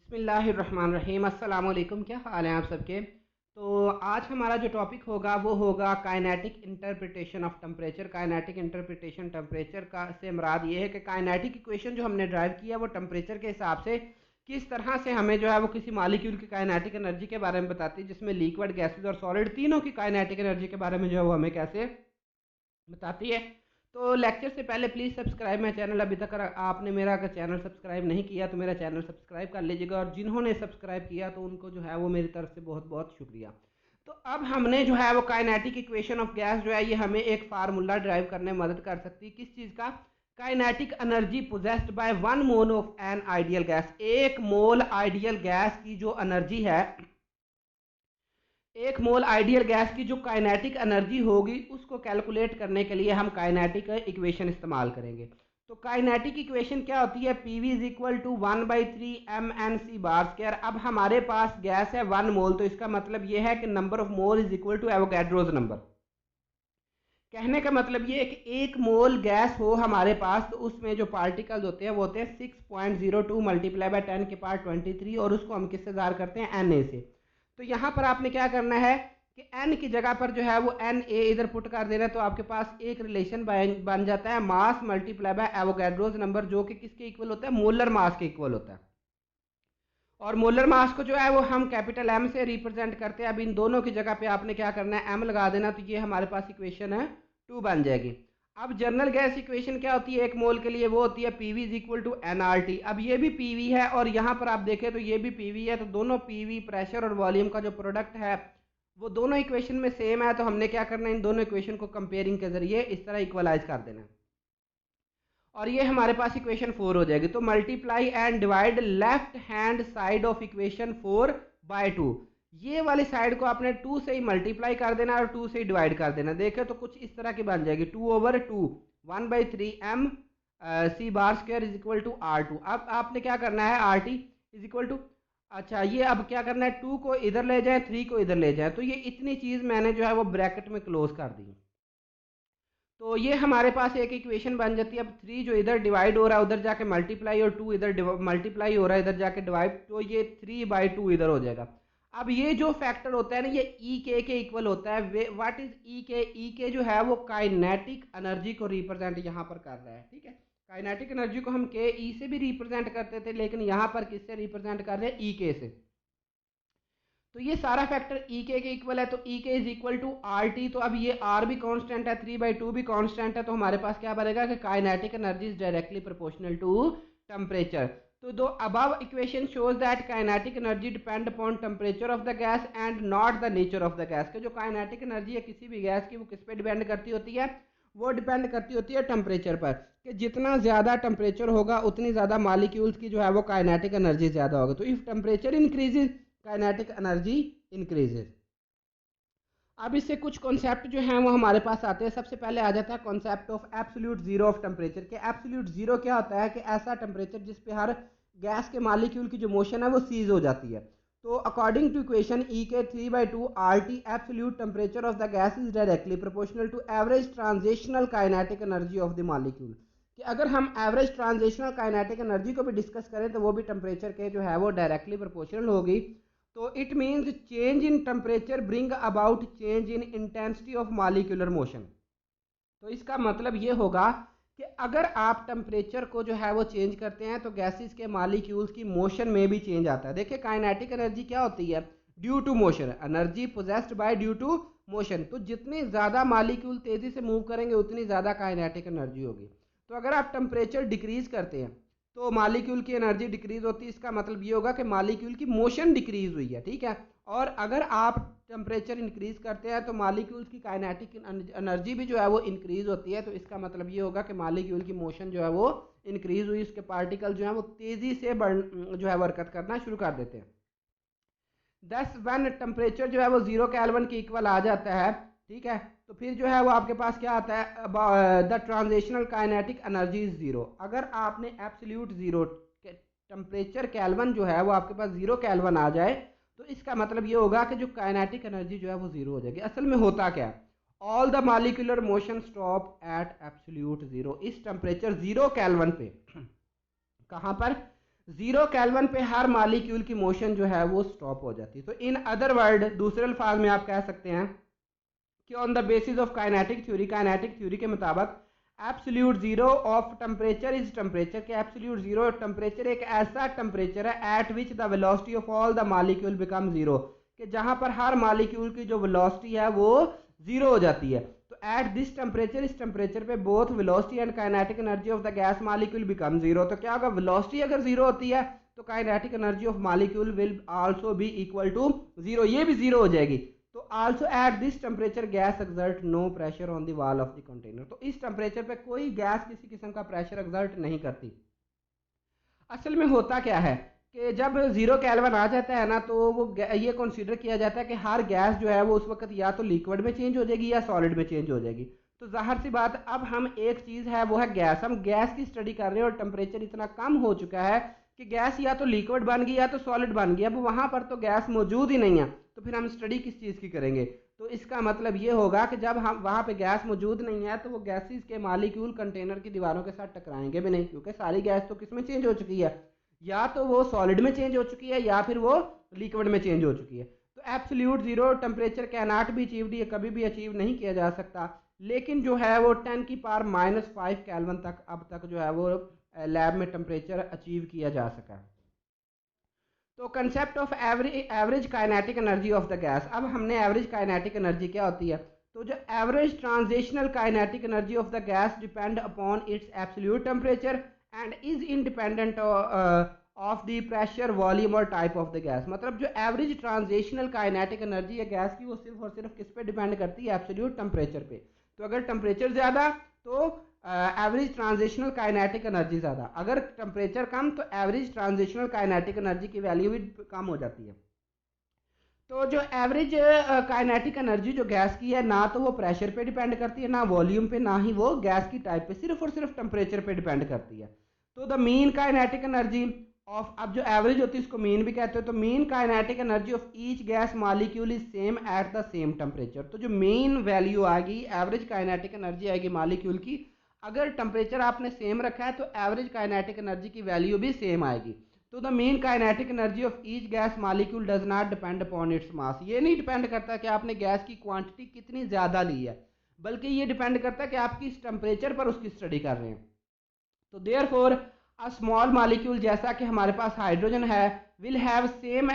बिस्मिल्लाहिर्रहमानिर्रहीम। अस्सलाम वालेकुम। क्या हाल है आप सबके। तो आज हमारा जो टॉपिक होगा वो होगा kinetic interpretation of temperature. Kinetic interpretation temperature का से मुराद ये है कि काइनेटिक इक्वेशन जो हमने ड्राइव किया वो टेम्परेचर के हिसाब से किस तरह से हमें जो है वो किसी मालिक्यूल की काइनेटिक एनर्जी के बारे में बताती है, जिसमें लिक्विड, गैसेज और सॉलिड तीनों की काइनेटिक एनर्जी के बारे में जो है वो हमें कैसे बताती है। तो लेक्चर से पहले प्लीज़ सब्सक्राइब माई चैनल। अभी तक आपने मेरा अगर चैनल सब्सक्राइब नहीं किया तो मेरा चैनल सब्सक्राइब कर लीजिएगा, और जिन्होंने सब्सक्राइब किया तो उनको जो है वो मेरी तरफ से बहुत बहुत शुक्रिया। तो अब हमने जो है वो काइनेटिक इक्वेशन ऑफ गैस जो है ये हमें एक फार्मूला ड्राइव करने में मदद कर सकती है। किस चीज़ का? Kinetic energy possessed bye 1 mole of an ideal gas. 1 mole ideal gas की जो एनर्जी है, 1 मोल आइडियल गैस की जो काइनेटिक एनर्जी होगी उसको कैलकुलेट करने के लिए हम काइनेटिक इक्वेशन इस्तेमाल करेंगे। तो काइनेटिक इक्वेशन क्या होती है? P V is equal to 1/3 mnc bar square. अब हमारे पास गैस है 1 मोल, तो इसका मतलब ये है कि number of mole is equal to Avogadro's number. कहने का मतलब ये है कि 1 मोल गैस हो हमारे पास तो उसमें जो पार्टिकल्स होते हैं वो होते हैं 6.02 मल्टीप्लाई बाय 10 के पावर 23, और उसको हम किससे ज़ाहिर करते हैं? एन ए से। तो यहाँ पर आपने क्या करना है कि एन की जगह पर जो है वो एन ए इधर पुट कर देना है, तो आपके पास एक रिलेशन बन जाता है मास मल्टीप्लाई बाय एवोगैड्रोज नंबर, जो कि किसके इक्वल होता है? मोलर मास के इक्वल होता है। और मोलर मास को जो है वो हम कैपिटल एम से रिप्रेजेंट करते हैं। अब इन दोनों की जगह पे आपने क्या करना है? एम लगा देना, तो ये हमारे पास इक्वेशन है 2 बन जाएगी। अब जनरल गैस इक्वेशन क्या होती है 1 मोल के लिए? वो होती है P V is equal to N R T. अब ये भी पी वी है और यहाँ पर आप देखें तो ये भी पी वी है, तो दोनों पी वी प्रेशर और वॉल्यूम का जो प्रोडक्ट है वो दोनों इक्वेशन में सेम है। तो हमने क्या करना है? इन दोनों इक्वेशन को कंपेयरिंग के जरिए इस तरह इक्वलाइज कर देना है, और ये हमारे पास इक्वेशन 4 हो जाएगी। तो multiply and divide left hand side of equation 4 by 2। ये वाली साइड को आपने 2 से ही मल्टीप्लाई कर देना और 2 से ही डिवाइड कर देना। देखे तो कुछ इस तरह की बन जाएगी 2/2 1/3 m C bar square is equal to R2। अब आपने क्या करना है? R T is equal to, अच्छा ये अब क्या करना है? 2 को इधर ले जाए, 3 को इधर ले जाए, तो ये इतनी चीज़ मैंने जो है वो ब्रैकेट में क्लोज कर दी। तो ये हमारे पास एक इक्वेशन बन जाती है। अब 3 जो इधर डिवाइड हो रहा है उधर जाके मल्टीप्लाई, और 2 इधर मल्टीप्लाई हो रहा है इधर जाके डिवाइड, तो ये 3/2 इधर हो जाएगा। अब ये जो फैक्टर होता है ना, ये ई के इक्वल होता है। व्हाट इज ई के? ई के जो है वो काइनेटिक एनर्जी को रिप्रेजेंट यहाँ पर कर रहा है। ठीक है, काइनेटिक एनर्जी को हम के ई से भी रिप्रेजेंट करते थे, लेकिन यहाँ पर किससे रिप्रेजेंट कर रहे हैं? ई के से। तो ये सारा फैक्टर ई के इक्वल है, तो E K is equal to R T. तो अब ये आर भी कांस्टेंट है, 3/2 भी कांस्टेंट है, तो हमारे पास क्या बनेगा कि kinetic energy is directly proportional to temperature. तो दो above equation shows that kinetic energy depend upon temperature of the gas and not the nature of the gas. के जो काइनेटिक एनर्जी है किसी भी गैस की वो किस पे डिपेंड करती होती है? वो डिपेंड करती होती है टेम्परेचर पर, कि जितना ज़्यादा टेम्परेचर होगा उतनी ज़्यादा मालिक्यूल्स की जो है वो काइनेटिक एनर्जी ज़्यादा होगी। तो if temperature increases kinetic energy increases. अब इससे कुछ कॉन्सेप्ट जो हैं वो हमारे पास आते हैं। सबसे पहले आ जाता है concept of absolute zero of temperature. के एब्सोल्यूट जीरो क्या होता है? कि ऐसा टेम्परेचर जिस पे हर गैस के मालिक्यूल की जो मोशन है वो सीज हो जाती है। तो according two equation E K 3/2 R T absolute temperature of the gas is directly proportional to average transitional kinetic energy of the molecule. कि अगर हम एवरेज ट्रांजिशनल काइनेटिक एनर्जी को भी डिस्कस करें तो वो भी टेम्परेचर के जो है वो डायरेक्टली प्रोपोर्शनल होगी। तो it means change in temperature bring about change in intensity of molecular motion. तो इसका मतलब ये होगा कि अगर आप टेम्परेचर को जो है वो चेंज करते हैं तो गैसेस के मॉलिक्यूल्स की मोशन में भी चेंज आता है। देखिए काइनेटिक एनर्जी क्या होती है? Due to motion, energy possessed by due to motion. तो जितनी ज़्यादा मॉलिक्यूल तेज़ी से मूव करेंगे उतनी ज़्यादा काइनेटिक एनर्जी होगी। तो अगर आप टेम्परेचर डिक्रीज करते हैं तो मालिक्यूल की एनर्जी डिक्रीज होती है। इसका मतलब ये होगा कि मालिक्यूल की मोशन डिक्रीज हुई है। ठीक है, और अगर आप टेम्परेचर इंक्रीज करते हैं तो मालिक्यूल्स की काइनेटिक एनर्जी भी जो है वो इंक्रीज होती है। तो इसका मतलब ये होगा कि मालिक्यूल की मोशन जो है वो इंक्रीज हुई, उसके पार्टिकल जो है वो तेज़ी से जो है हरकत करना शुरू कर देते हैं। 10 वन टेम्परेचर जो है वो 0 केल्विन के इक्वल आ जाता है। ठीक है, तो फिर जो है वो आपके पास क्या आता है? The transitional kinetic energy is 0। अगर आपने एब्सोल्यूट 0 टेम्परेचर केल्विन जो है वो आपके पास 0 केल्विन आ जाए तो इसका मतलब ये होगा कि जो काइनेटिक एनर्जी जो है वो 0 हो जाएगी। असल में होता क्या है? All the molecular motion stop at absolute 0। इस टेम्परेचर 0 केल्विन पे कहाँ पर? 0 केल्विन पे हर मॉलिक्यूल की मोशन जो है वो स्टॉप हो जाती है। तो इन अदर वर्ड, दूसरे अल्फाज में आप कह सकते हैं कि on the basis of kinetic theory के मुताबिक absolute zero of temperature is temperature के एब्सोल्यूट जीरो टेम्परेचर एक ऐसा टेम्परेचर है eight which the velocity of all the molecule become zero, कि जहां पर हर मॉलिक्यूल की जो वेलोसिटी है वो जीरो हो जाती है। तो एट दिस टेम्परेचर, इस टेम्परेचर पे both velocity and kinetic energy of the gas molecule become zero. तो क्या होगा, वेलोसिटी अगर जीरो होती है तो kinetic energy of molecule will also be equal to zero, ये भी जीरो हो जाएगी। तो also at this temperature gas exert no pressure on the wall of the container. तो इस टेम्परेचर पे कोई गैस किसी किस्म का प्रेशर एक्सर्ट नहीं करती। असल में होता क्या है कि जब 0 केल्विन आ जाता है ना, तो वो ये कंसीडर किया जाता है कि हर गैस जो है वो उस वक्त या तो लिक्विड में चेंज हो जाएगी या सॉलिड में चेंज हो जाएगी। तो जाहिर सी बात, अब हम एक चीज़ है वो है गैस, हम गैस की स्टडी कर रहे हैं और टेम्परेचर इतना कम हो चुका है कि गैस या तो लिक्विड बन गई या तो सॉलिड बन गई। अब वहाँ पर तो गैस मौजूद ही नहीं है, तो फिर हम स्टडी किस चीज़ की करेंगे। तो इसका मतलब ये होगा कि जब हम वहाँ पे गैस मौजूद नहीं है तो वो गैसेस के मॉलिक्यूल कंटेनर की दीवारों के साथ टकराएंगे भी नहीं, क्योंकि सारी गैस तो किस में चेंज हो चुकी है, या तो वो सॉलिड में चेंज हो चुकी है या फिर वो लिक्विड में चेंज हो चुकी है। तो absolute zero temperature can not be achieved, ये कभी भी अचीव नहीं किया जा सकता, लेकिन जो है वो 10⁻⁵ केल्विन तक अब तक जो है वो लैब में टेम्परेचर अचीव किया जा सका। तो concept of average kinetic energy of the gas, अब हमने एवरेज काइनेटिक एनर्जी क्या होती है। तो जो average transitional kinetic energy of the gas depend upon its absolute temperature and is independent of the pressure, volume और टाइप ऑफ द गैस। मतलब जो एवरेज ट्रांजिशनल काइनेटिक एनर्जी है गैस की, वो सिर्फ और सिर्फ किस पे डिपेंड करती है, एब्सोल्यूट टेम्परेचर पे। तो अगर टेम्परेचर ज़्यादा तो एवरेज ट्रांजिशनल काइनेटिक एनर्जी ज़्यादा, अगर टेम्परेचर कम तो एवरेज ट्रांजिशनल काइनेटिक एनर्जी की वैल्यू भी कम हो जाती है। तो जो एवरेज काइनेटिक एनर्जी जो गैस की है, ना तो वो प्रेशर पे डिपेंड करती है, ना वॉल्यूम पे, ना ही वो गैस की टाइप पे, सिर्फ और सिर्फ टेम्परेचर पे डिपेंड करती है। तो the mean kinetic energy of, अब जो एवरेज होती है इसको मीन भी कहते हैं। तो mean kinetic energy of each gas molecule is same at the same temperature. तो जो मेन वैल्यू आएगी, एवरेज काइनेटिक एनर्जी आएगी मॉलिक्यूल की, अगर टेम्परेचर आपने सेम रखा है तो एवरेज काइनेटिक एनर्जी की वैल्यू भी सेम आएगी। तो the main kinetic energy of each gas molecule does not depend upon its mass. ये नहीं डिपेंड करता कि आपने गैस की क्वांटिटी कितनी ज़्यादा ली है, बल्कि ये डिपेंड करता है कि आप किस टेम्परेचर पर उसकी स्टडी कर रहे हैं। तो देयरफॉर अ स्मॉल मॉलिक्यूल, जैसा कि हमारे पास हाइड्रोजन है, will have same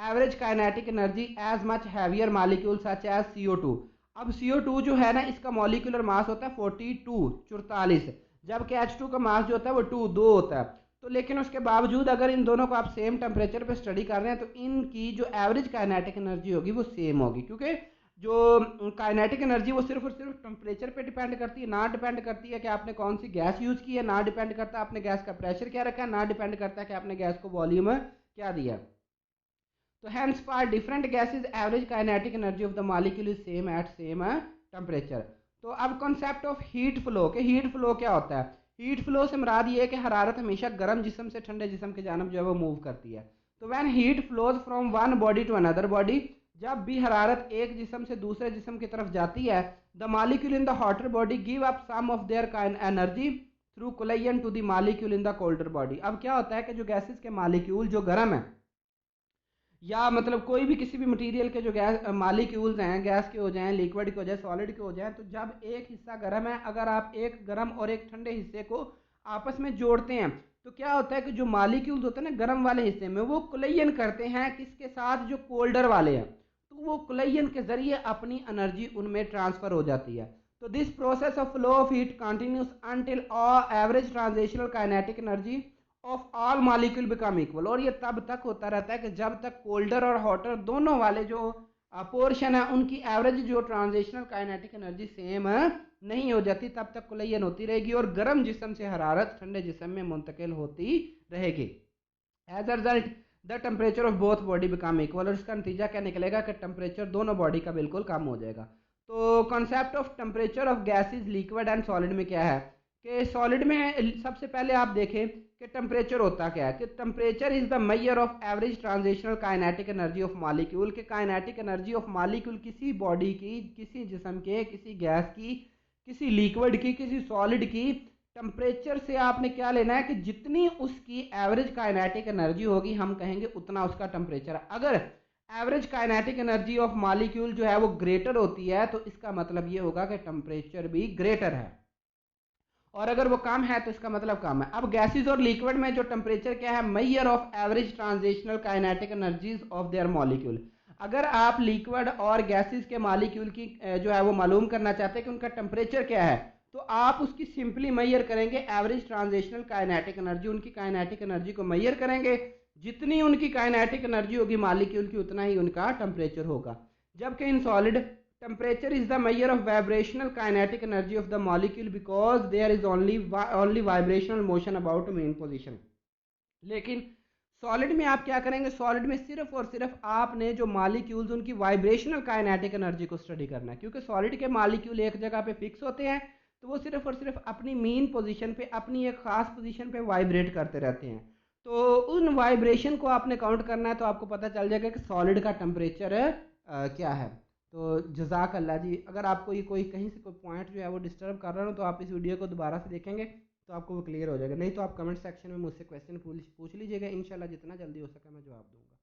average kinetic energy as much heavier molecule such as CO2। अब CO2 जो है ना, इसका मॉलिक्यूलर मास होता है 44, जबकि H2 का मास जो होता है वो 2 होता है। तो लेकिन उसके बावजूद अगर इन दोनों को आप सेम टेम्परेचर पे स्टडी कर रहे हैं तो इनकी जो एवरेज काइनेटिक एनर्जी होगी वो सेम होगी, क्योंकि जो काइनेटिक एनर्जी वो सिर्फ और सिर्फ टेम्परेचर पे डिपेंड करती है, ना डिपेंड करती है कि आपने कौन सी गैस यूज़ की है, ना डिपेंड करता है आपने गैस का प्रेशर क्या रखा है, ना डिपेंड करता है कि आपने गैस को वॉल्यूम क्या दिया। तो hence for different gases average kinetic energy of the molecule is same at same temperature. तो अब कॉन्सेप्ट ऑफ हीट फ्लो, के हीट फ्लो क्या होता है। हीट फ्लो से मुराद ये है कि हरारत हमेशा गर्म जिस्म से ठंडे जिस्म की जानब जो है वो मूव करती है। तो when heat flows from one body to another body, जब भी हरारत एक जिस्म से दूसरे जिस्म की तरफ जाती है, the molecule in the hotter body give up some of their energy through collision to the molecule in the colder body. अब क्या होता है कि जो गैसेस के मॉलिक्यूल जो गर्म है, या मतलब कोई भी किसी भी मटेरियल के जो गैस मॉलिक्यूल्स हैं, गैस के हो जाएं, लिक्विड के हो जाए, सॉलिड के हो जाए, तो जब एक हिस्सा गर्म है, अगर आप एक गर्म और एक ठंडे हिस्से को आपस में जोड़ते हैं तो क्या होता है कि जो मॉलिक्यूल्स होते हैं ना गर्म वाले हिस्से में, वो कोलिजन करते हैं किसके साथ, जो कोल्डर वाले हैं। तो वो कोलिजन के जरिए अपनी एनर्जी उनमें ट्रांसफर हो जाती है। तो this process of flow of heat continuous until average transitional kinetic energy of all molecule become equal. और ये तब तक होता रहता है कि जब तक कोल्डर और हॉटर दोनों वाले जो पोर्शन है उनकी एवरेज जो ट्रांजिशनल काइनेटिक एनर्जी सेम नहीं हो जाती, तब तक कोलिजन होती रहेगी और गर्म जिस्म से हरारत ठंडे जिस्म में मुंतकिल होती रहेगी। As a result the temperature of both body become equal. और इसका नतीजा क्या निकलेगा कि टेम्परेचर दोनों बॉडी का बिल्कुल कम हो जाएगा। तो concept of temperature of gases, liquid and solid में क्या है कि सॉलिड में सबसे पहले आप देखें कि टेम्परेचर होता क्या है, कि temperature is the measure of average transitional kinetic energy of molecule, के काइनेटिक एनर्जी ऑफ मॉलिक्यूल किसी बॉडी की, किसी जिस्म के, किसी गैस की, किसी लिक्विड की, किसी सॉलिड की टेम्परेचर से आपने क्या लेना है कि जितनी उसकी एवरेज काइनेटिक एनर्जी होगी हम कहेंगे उतना उसका टेम्परेचर है। अगर average kinetic energy of molecule जो है वो ग्रेटर होती है तो इसका मतलब ये होगा कि टेम्परेचर भी ग्रेटर है, और अगर वो कम है तो इसका मतलब कम है। अब गैसेस और लिक्विड में जो टेम्परेचर क्या है, measure of average transitional kinetic energies of their molecule. अगर आप लिक्विड और गैसेस के मॉलिक्यूल की जो है वो मालूम करना चाहते हैं कि उनका टेम्परेचर क्या है, तो आप उसकी सिंपली मेजर करेंगे एवरेज ट्रांजिशनल काइनेटिक एनर्जी, उनकी काइनेटिक एनर्जी को मेजर करेंगे। जितनी उनकी काइनेटिक एनर्जी होगी मॉलिक्यूल की उतना ही उनका टेम्परेचर होगा। जबकि in solid temperature is the measure of vibrational kinetic energy of the molecule because there is only vibrational motion about mean position। लेकिन सॉलिड में आप क्या करेंगे, सॉलिड में सिर्फ और सिर्फ आपने जो मॉलिक्यूल्स उनकी वाइब्रेशनल काइनेटिक एनर्जी को स्टडी करना है, क्योंकि सॉलिड के मॉलिक्यूल एक जगह पे फिक्स होते हैं तो वो सिर्फ और सिर्फ अपनी मीन पोजीशन पे, अपनी एक खास पोजीशन पे वाइब्रेट करते रहते हैं। तो उन वाइब्रेशन को आपने काउंट करना है तो आपको पता चल जाएगा कि सॉलिड का टेम्परेचर क्या है। तो जज़ाक अल्लाह जी। अगर आपको ये कोई कहीं से कोई पॉइंट जो है वो डिस्टर्ब कर रहा हो तो आप इस वीडियो को दोबारा से देखेंगे तो आपको वो क्लियर हो जाएगा, नहीं तो आप कमेंट सेक्शन में मुझसे क्वेश्चन पूछ लीजिएगा, इंशाल्लाह जितना जल्दी हो सके मैं जवाब दूंगा।